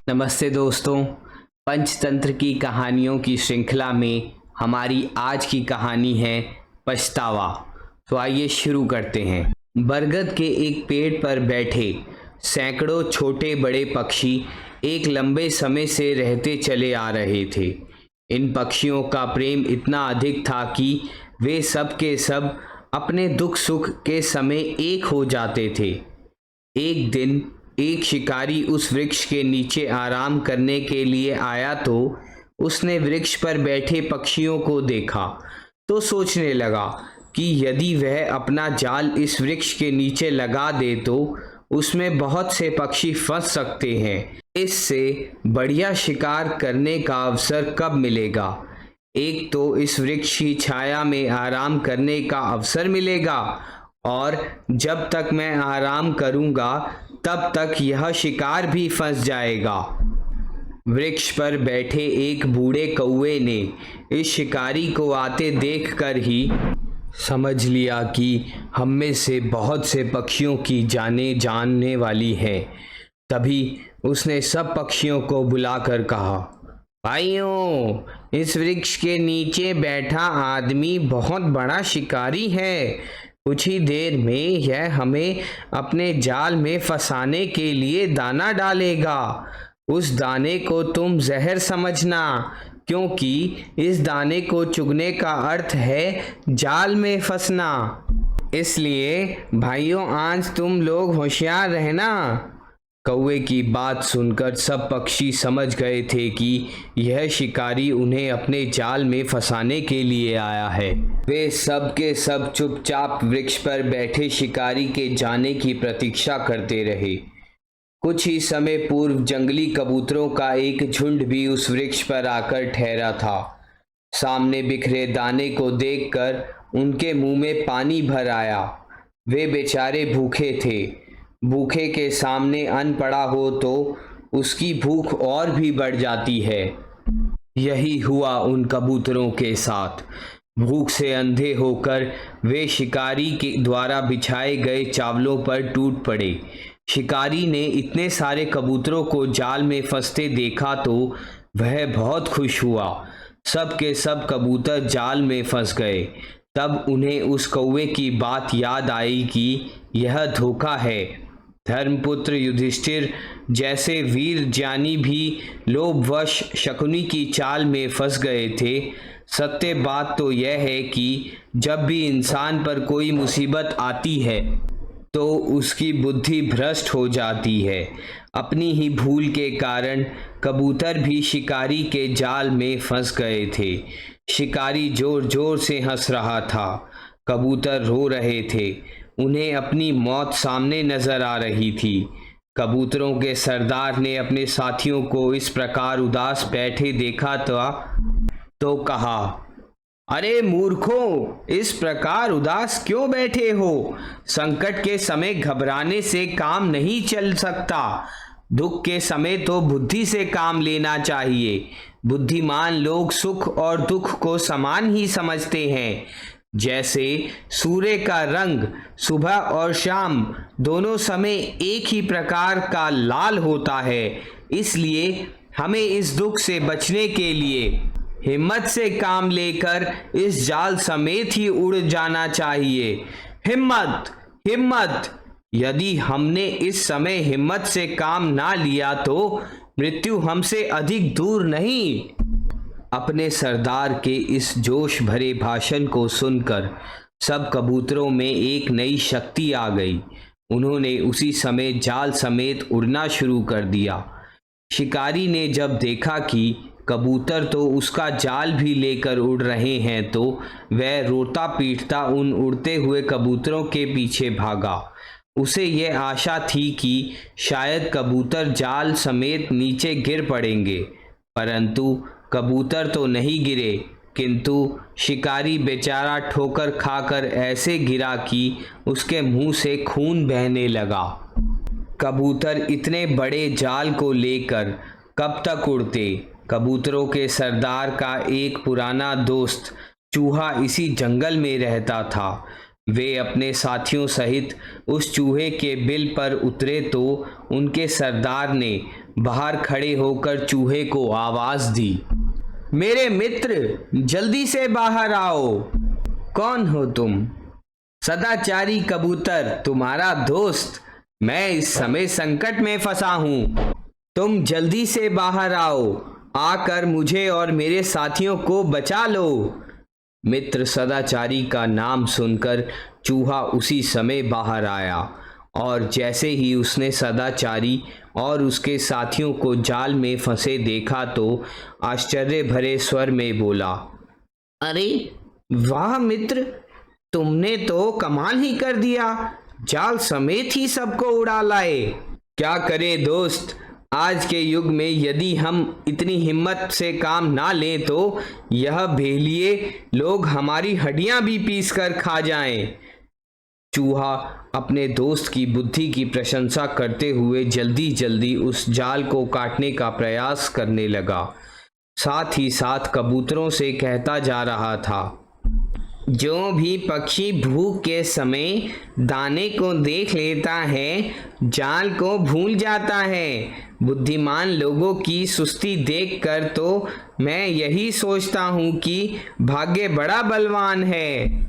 नमस्ते दोस्तों। पंचतंत्र की कहानियों की श्रृंखला में हमारी आज की कहानी है पछतावा। तो आइए शुरू करते हैं। बरगद के एक पेड़ पर बैठे सैकड़ों छोटे बड़े पक्षी एक लंबे समय से रहते चले आ रहे थे। इन पक्षियों का प्रेम इतना अधिक था कि वे सब के सब अपने दुख सुख के समय एक हो जाते थे। एक दिन एक शिकारी उस वृक्ष के नीचे आराम करने के लिए आया तो उसने वृक्ष पर बैठे पक्षियों को देखा तो सोचने लगा कि यदि वह अपना जाल इस वृक्ष के नीचे लगा दे तो उसमें बहुत से पक्षी फंस सकते हैं। इससे बढ़िया शिकार करने का अवसर कब मिलेगा? एक तो इस वृक्ष की छाया में आराम करने का अवसर मिलेगा और जब तक मैं आराम करूंगा तब तक यह शिकार भी फंस जाएगा। वृक्ष पर बैठे एक बूढ़े कौवे ने इस शिकारी को आते देखकर ही समझ लिया कि हम में से बहुत से पक्षियों की जाने जानने वाली है। तभी उसने सब पक्षियों को बुलाकर कहा, भाइयों, इस वृक्ष के नीचे बैठा आदमी बहुत बड़ा शिकारी है। कुछ ही देर में यह हमें अपने जाल में फंसाने के लिए दाना डालेगा। उस दाने को तुम जहर समझना, क्योंकि इस दाने को चुगने का अर्थ है जाल में फंसना। इसलिए भाइयों, आज तुम लोग होशियार रहना। कौवे की बात सुनकर सब पक्षी समझ गए थे कि यह शिकारी उन्हें अपने जाल में फंसाने के लिए आया है। वे सब के सब चुपचाप वृक्ष पर बैठे शिकारी के जाने की प्रतीक्षा करते रहे। कुछ ही समय पूर्व जंगली कबूतरों का एक झुंड भी उस वृक्ष पर आकर ठहरा था। सामने बिखरे दाने को देखकर उनके मुंह में पानी भर आया। वे बेचारे भूखे थे। भूखे के सामने अन्न पड़ा हो तो उसकी भूख और भी बढ़ जाती है। यही हुआ उन कबूतरों के साथ। भूख से अंधे होकर वे शिकारी के द्वारा बिछाए गए चावलों पर टूट पड़े। शिकारी ने इतने सारे कबूतरों को जाल में फंसते देखा तो वह बहुत खुश हुआ। सब के सब कबूतर जाल में फंस गए। तब उन्हें उस कौवे की बात याद आई कि यह धोखा है। धर्मपुत्र युधिष्ठिर जैसे वीर ज्ञानी भी लोभवश शकुनी की चाल में फंस गए थे। सत्य बात तो यह है कि जब भी इंसान पर कोई मुसीबत आती है तो उसकी बुद्धि भ्रष्ट हो जाती है। अपनी ही भूल के कारण कबूतर भी शिकारी के जाल में फंस गए थे। शिकारी जोर जोर से हंस रहा था, कबूतर रो रहे थे। उन्हें अपनी मौत सामने नजर आ रही थी। कबूतरों के सरदार ने अपने साथियों को इस प्रकार उदास बैठे देखा तो कहा, अरे मूर्खों, इस प्रकार उदास क्यों बैठे हो? संकट के समय घबराने से काम नहीं चल सकता। दुख के समय तो बुद्धि से काम लेना चाहिए। बुद्धिमान लोग सुख और दुख को समान ही समझते हैं। जैसे सूर्य का रंग सुबह और शाम दोनों समय एक ही प्रकार का लाल होता है, इसलिए हमें इस दुख से बचने के लिए हिम्मत से काम लेकर इस जाल समेत ही उड़ जाना चाहिए। हिम्मत, हिम्मत! यदि हमने इस समय हिम्मत से काम ना लिया तो मृत्यु हमसे अधिक दूर नहीं। अपने सरदार के इस जोश भरे भाषण को सुनकर सब कबूतरों में एक नई शक्ति आ गई। उन्होंने उसी समय जाल समेत उड़ना शुरू कर दिया। शिकारी ने जब देखा कि कबूतर तो उसका जाल भी लेकर उड़ रहे हैं तो वह रोता पीटता उन उड़ते हुए कबूतरों के पीछे भागा। उसे यह आशा थी कि शायद कबूतर जाल समेत नीचे गिर पड़ेंगे, परंतु कबूतर तो नहीं गिरे, किंतु शिकारी बेचारा ठोकर खाकर ऐसे गिरा कि उसके मुंह से खून बहने लगा। कबूतर इतने बड़े जाल को लेकर कब तक उड़ते? कबूतरों के सरदार का एक पुराना दोस्त चूहा इसी जंगल में रहता था। वे अपने साथियों सहित उस चूहे के बिल पर उतरे तो उनके सरदार ने बाहर खड़े होकर चूहे को आवाज दी, मेरे मित्र जल्दी से बाहर आओ। कौन हो तुम? सदाचारी कबूतर, तुम्हारा दोस्त। मैं इस समय संकट में फंसा हूं, तुम जल्दी से बाहर आओ, आकर मुझे और मेरे साथियों को बचा लो। मित्र सदाचारी का नाम सुनकर चूहा उसी समय बाहर आया और जैसे ही उसने सदाचारी और उसके साथियों को जाल में फंसे देखा तो आश्चर्य भरे स्वर में बोला, अरे वाह मित्र, तुमने तो कमाल ही कर दिया, जाल समेत ही सबको उड़ा लाए। क्या करें दोस्त, आज के युग में यदि हम इतनी हिम्मत से काम ना लें तो यह भेलिए लोग हमारी हड्डियां भी पीस कर खा जाएं। चूहा अपने दोस्त की बुद्धि की प्रशंसा करते हुए जल्दी जल्दी उस जाल को काटने का प्रयास करने लगा। साथ ही साथ कबूतरों से कहता जा रहा था, जो भी पक्षी भूख के समय दाने को देख लेता है जाल को भूल जाता है। बुद्धिमान लोगों की सुस्ती देखकर तो मैं यही सोचता हूँ कि भाग्य बड़ा बलवान है।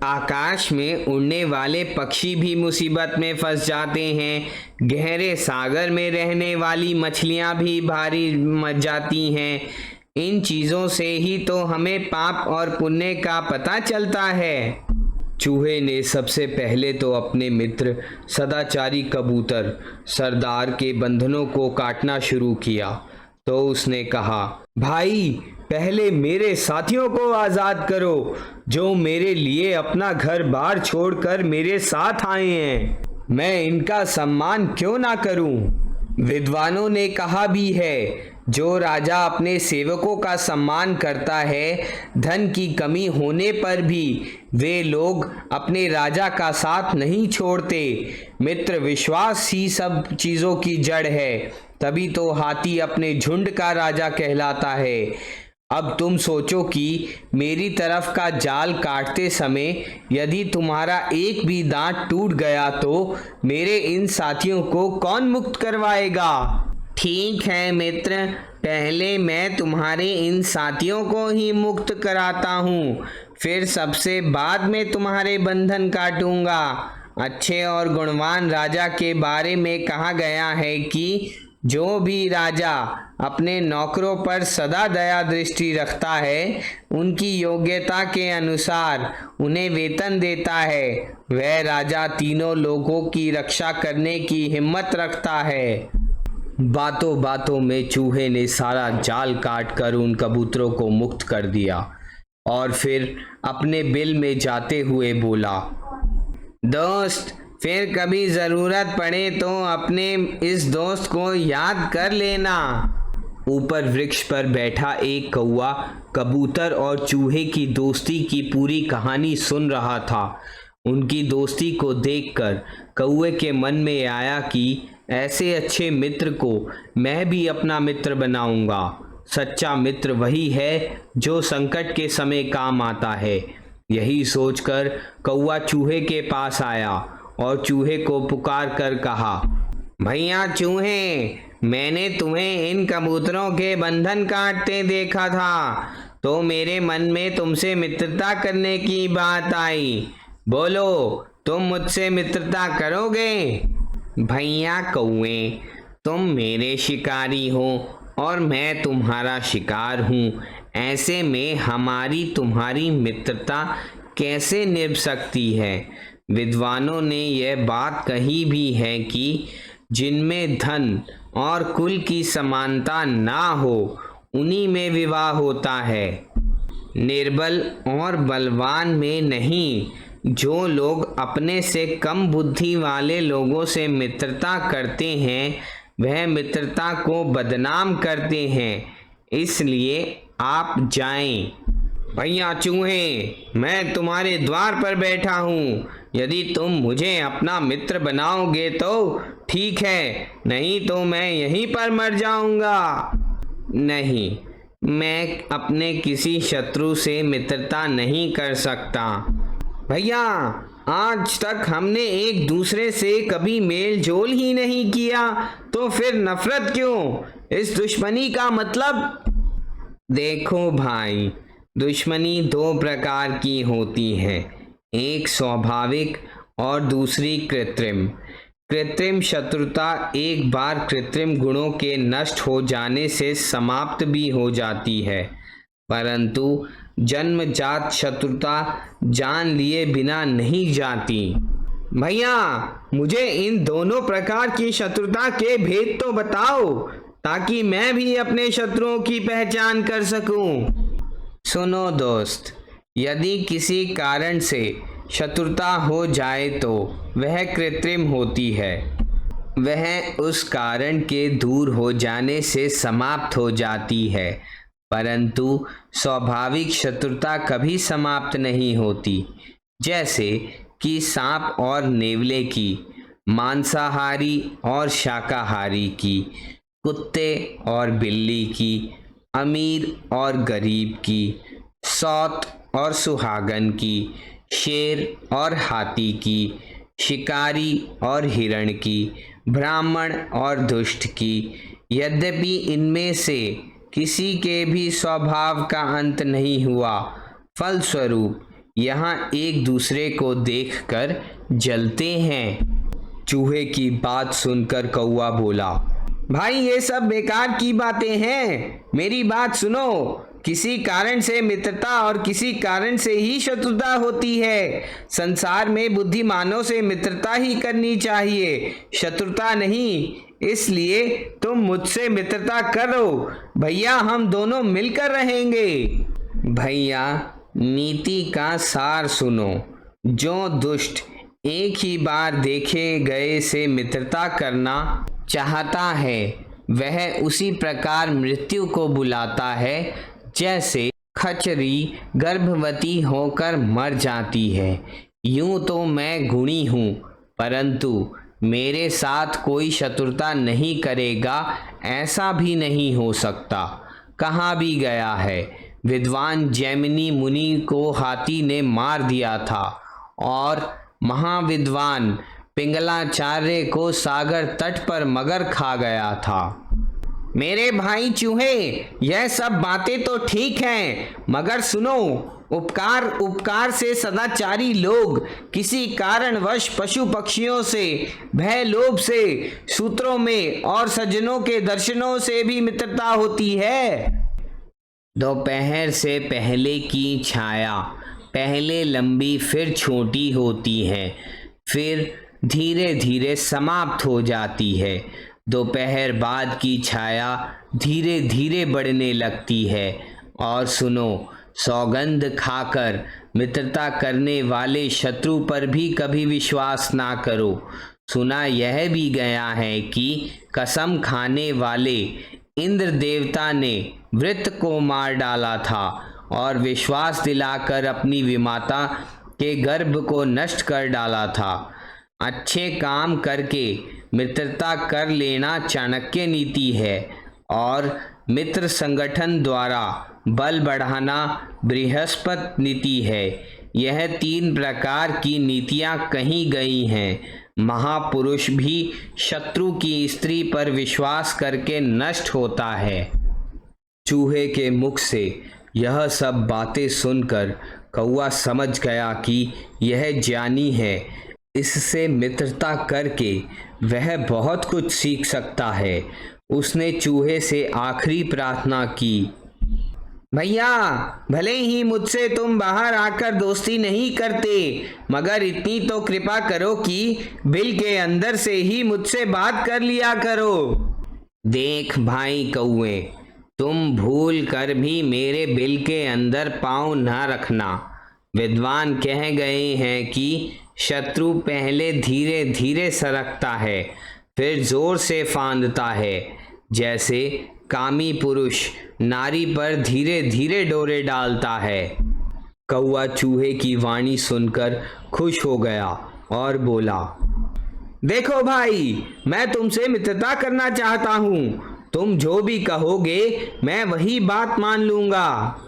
आकाश में उड़ने वाले पक्षी भी मुसीबत में फंस जाते हैं, गहरे सागर में रहने वाली मछलियाँ भी भारी मर जाती हैं। इन चीज़ों से ही तो हमें पाप और पुण्य का पता चलता है। चूहे ने सबसे पहले तो अपने मित्र सदाचारी कबूतर सरदार के बंधनों को काटना शुरू किया। तो उसने कहा, भाई पहले मेरे साथियों को आज़ाद करो, जो मेरे लिए अपना घर बार छोड़कर मेरे साथ आए हैं। मैं इनका सम्मान क्यों ना करूं? विद्वानों ने कहा भी है, जो राजा अपने सेवकों का सम्मान करता है, धन की कमी होने पर भी वे लोग अपने राजा का साथ नहीं छोड़ते। मित्र विश्वास ही सब चीज़ों की जड़ है, तभी तो हाथी अपने झुंड का राजा कहलाता है। अब तुम सोचो कि मेरी तरफ का जाल काटते समय यदि तुम्हारा एक भी दांत टूट गया तो मेरे इन साथियों को कौन मुक्त करवाएगा? ठीक है मित्र, पहले मैं तुम्हारे इन साथियों को ही मुक्त कराता हूँ, फिर सबसे बाद में तुम्हारे बंधन काटूंगा। अच्छे और गुणवान राजा के बारे में कहा गया है कि जो भी राजा अपने नौकरों पर सदा दया दृष्टि रखता है, उनकी योग्यता के अनुसार उन्हें वेतन देता है, वह राजा तीनों लोगों की रक्षा करने की हिम्मत रखता है। बातों बातों में चूहे ने सारा जाल काट कर उन कबूतरों को मुक्त कर दिया और फिर अपने बिल में जाते हुए बोला, दोस्त फिर कभी ज़रूरत पड़े तो अपने इस दोस्त को याद कर लेना। ऊपर वृक्ष पर बैठा एक कौवा कबूतर और चूहे की दोस्ती की पूरी कहानी सुन रहा था। उनकी दोस्ती को देखकर कौवे के मन में आया कि ऐसे अच्छे मित्र को मैं भी अपना मित्र बनाऊंगा। सच्चा मित्र वही है जो संकट के समय काम आता है। यही सोचकर कौवा चूहे के पास आया और चूहे को पुकार कर कहा, भैया चूहे, मैंने तुम्हें इन कबूतरों के बंधन काटते देखा था तो मेरे मन में तुमसे मित्रता करने की बात आई। बोलो, तुम मुझसे मित्रता करोगे? भैया कौवे, तुम मेरे शिकारी हो और मैं तुम्हारा शिकार हूँ, ऐसे में हमारी तुम्हारी मित्रता कैसे निभ सकती है? विद्वानों ने यह बात कही भी है कि जिनमें धन और कुल की समानता ना हो उन्हीं में विवाह होता है, निर्बल और बलवान में नहीं। जो लोग अपने से कम बुद्धि वाले लोगों से मित्रता करते हैं वह मित्रता को बदनाम करते हैं। इसलिए आप जाएं। भैया चूहे, मैं तुम्हारे द्वार पर बैठा हूँ, यदि तुम मुझे अपना मित्र बनाओगे तो ठीक है, नहीं तो मैं यहीं पर मर जाऊंगा। नहीं, मैं अपने किसी शत्रु से मित्रता नहीं कर सकता। भैया आज तक हमने एक दूसरे से कभी मेल जोल ही नहीं किया, तो फिर नफरत क्यों? इस दुश्मनी का मतलब? देखो भाई, दुश्मनी दो प्रकार की होती है, एक स्वाभाविक और दूसरी कृत्रिम। कृत्रिम शत्रुता एक बार कृत्रिम गुणों के नष्ट हो जाने से समाप्त भी हो जाती है, परंतु जन्मजात शत्रुता जान लिए बिना नहीं जाती। भैया, मुझे इन दोनों प्रकार की शत्रुता के भेद तो बताओ, ताकि मैं भी अपने शत्रुओं की पहचान कर सकूं। सुनो दोस्त, यदि किसी कारण से शत्रुता हो जाए तो वह कृत्रिम होती है। वह उस कारण के दूर हो जाने से समाप्त हो जाती है, परंतु स्वाभाविक शत्रुता कभी समाप्त नहीं होती। जैसे कि सांप और नेवले की, मांसाहारी और शाकाहारी की, कुत्ते और बिल्ली की, अमीर और गरीब की, सौत और सुहागन की, शेर और हाथी की, शिकारी और हिरण की, ब्राह्मण और दुष्ट की। यद्यपि इनमें से किसी के भी स्वभाव का अंत नहीं हुआ, फलस्वरूप यहाँ एक दूसरे को देखकर जलते हैं। चूहे की बात सुनकर कौवा बोला, भाई ये सब बेकार की बातें हैं, मेरी बात सुनो। किसी कारण से मित्रता और किसी कारण से ही शत्रुता होती है। संसार में बुद्धिमानों से मित्रता ही करनी चाहिए, शत्रुता नहीं। इसलिए तुम मुझसे मित्रता करो भैया, हम दोनों मिलकर रहेंगे। भैया, नीति का सार सुनो। जो दुष्ट एक ही बार देखे गए से मित्रता करना चाहता है, वह उसी प्रकार मृत्यु को बुलाता है, जैसे खचरी गर्भवती होकर मर जाती है। यूं तो मैं गुणी हूँ, परंतु मेरे साथ कोई शत्रुता नहीं करेगा, ऐसा भी नहीं हो सकता। कहाँ भी गया है? विद्वान जैमिनी मुनि को हाथी ने मार दिया था और महाविद्वान पिंगलाचार्य को सागर तट पर मगर खा गया था। मेरे भाई चूहे, यह सब बातें तो ठीक हैं, मगर सुनो, उपकार से सदाचारी लोग किसी कारणवश पशु पक्षियों से, भय लोभ से, सूत्रों में और सज्जनों के दर्शनों से भी मित्रता होती है। दोपहर से पहले की छाया पहले लंबी फिर छोटी होती है, फिर धीरे धीरे समाप्त हो जाती है। दोपहर बाद की छाया धीरे धीरे बढ़ने लगती है। और सुनो, सौगंध खाकर मित्रता करने वाले शत्रु पर भी कभी विश्वास ना करो। सुना यह भी गया है कि कसम खाने वाले इंद्र देवता ने वृत्र को मार डाला था और विश्वास दिलाकर अपनी विमाता के गर्भ को नष्ट कर डाला था। अच्छे काम करके मित्रता कर लेना चाणक्य नीति है और मित्र संगठन द्वारा बल बढ़ाना बृहस्पति नीति है। यह 3 प्रकार की नीतियां कही गई हैं। महापुरुष भी शत्रु की स्त्री पर विश्वास करके नष्ट होता है। चूहे के मुख से यह सब बातें सुनकर कौवा समझ गया कि यह ज्ञानी है, इससे मित्रता करके वह बहुत कुछ सीख सकता है। उसने चूहे से आखिरी प्रार्थना की, भैया, भले ही मुझसे तुम बाहर आकर दोस्ती नहीं करते, मगर इतनी तो कृपा करो कि बिल के अंदर से ही मुझसे बात कर लिया करो। देख भाई कौवे, तुम भूल कर भी मेरे बिल के अंदर पाँव न रखना। विद्वान कह गए हैं कि शत्रु पहले धीरे धीरे सरकता है, फिर जोर से फांदता है। जैसे कामी पुरुष नारी पर धीरे धीरे डोरे डालता है। कौवा चूहे की वाणी सुनकर खुश हो गया और बोला, देखो भाई, मैं तुमसे मित्रता करना चाहता हूँ। तुम जो भी कहोगे मैं वही बात मान लूँगा।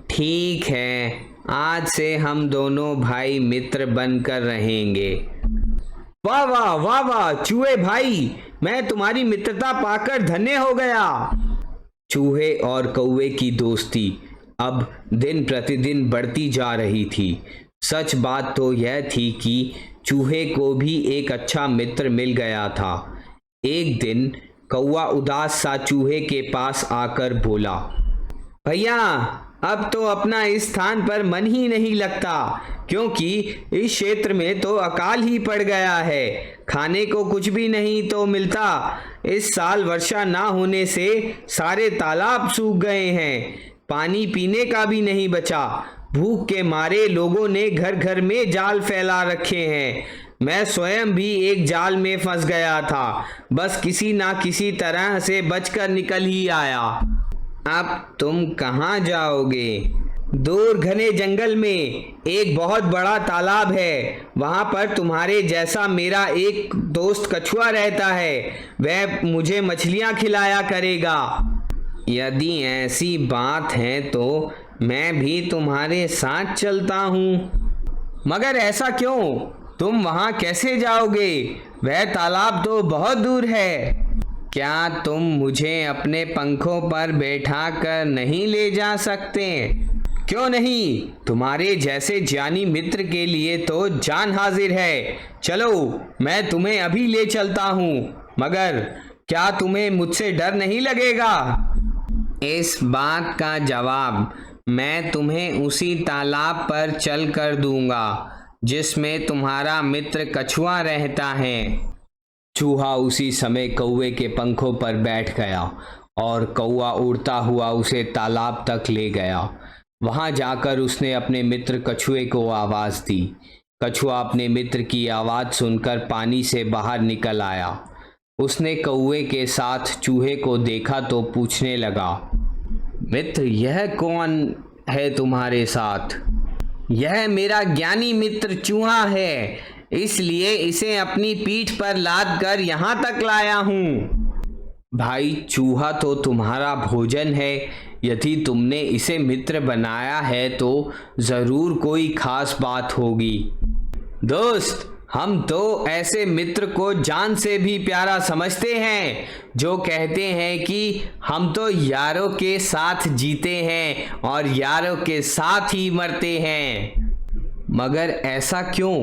ठीक है, आज से हम दोनों भाई मित्र बनकर रहेंगे। वाह वाह वाह वाह चूहे भाई, मैं तुम्हारी मित्रता पाकर धन्य हो गया। चूहे और कौवे की दोस्ती अब दिन प्रतिदिन बढ़ती जा रही थी। सच बात तो यह थी कि चूहे को भी एक अच्छा मित्र मिल गया था। एक दिन कौवा उदास सा चूहे के पास आकर बोला, भैया अब तो अपना इस स्थान पर मन ही नहीं लगता, क्योंकि इस क्षेत्र में तो अकाल ही पड़ गया है। खाने को कुछ भी नहीं तो मिलता। इस साल वर्षा ना होने से सारे तालाब सूख गए हैं, पानी पीने का भी नहीं बचा। भूख के मारे लोगों ने घर घर में जाल फैला रखे हैं। मैं स्वयं भी एक जाल में फंस गया था, बस किसी ना किसी तरह से बचकर निकल ही आया। अब तुम कहाँ जाओगे? दूर घने जंगल में एक बहुत बड़ा तालाब है, वहाँ पर तुम्हारे जैसा मेरा एक दोस्त कछुआ रहता है। वह मुझे मछलियाँ खिलाया करेगा। यदि ऐसी बात है तो मैं भी तुम्हारे साथ चलता हूँ। मगर ऐसा क्यों? तुम वहाँ कैसे जाओगे? वह तालाब तो बहुत दूर है। क्या तुम मुझे अपने पंखों पर बैठा कर नहीं ले जा सकते? क्यों नहीं, तुम्हारे जैसे जानी मित्र के लिए तो जान हाजिर है। चलो मैं तुम्हें अभी ले चलता हूँ। मगर क्या तुम्हें मुझसे डर नहीं लगेगा? इस बात का जवाब मैं तुम्हें उसी तालाब पर चल कर दूंगा जिसमें तुम्हारा मित्र कछुआ रहता है। चूहा उसी समय कौवे के पंखों पर बैठ गया और कौवा उड़ता हुआ उसे तालाब तक ले गया। वहां जाकर उसने अपने मित्र कछुए को आवाज दी। कछुआ अपने मित्र की आवाज सुनकर पानी से बाहर निकल आया। उसने कौवे के साथ चूहे को देखा तो पूछने लगा, मित्र यह कौन है तुम्हारे साथ? यह मेरा ज्ञानी मित्र चूहा है, इसलिए इसे अपनी पीठ पर लाद कर यहाँ तक लाया हूँ। भाई चूहा तो तुम्हारा भोजन है। यदि तुमने इसे मित्र बनाया है तो ज़रूर कोई खास बात होगी। दोस्त, हम तो ऐसे मित्र को जान से भी प्यारा समझते हैं जो कहते हैं कि हम तो यारों के साथ जीते हैं और यारों के साथ ही मरते हैं। मगर ऐसा क्यों?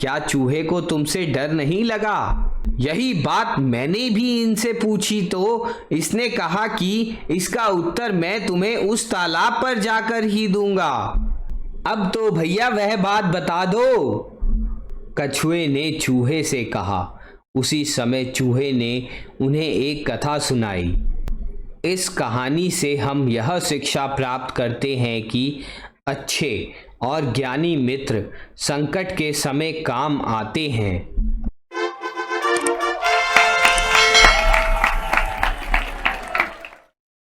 क्या चूहे को तुमसे डर नहीं लगा? यही बात मैंने भी इनसे पूछी तो इसने कहा कि इसका उत्तर मैं तुम्हें उस तालाब पर जाकर ही दूंगा। अब तो भैया वह बात बता दो। कछुए ने चूहे से कहा। उसी समय चूहे ने उन्हें एक कथा सुनाई। इस कहानी से हम यह शिक्षा प्राप्त करते हैं कि अच्छे और ज्ञानी मित्र संकट के समय काम आते हैं।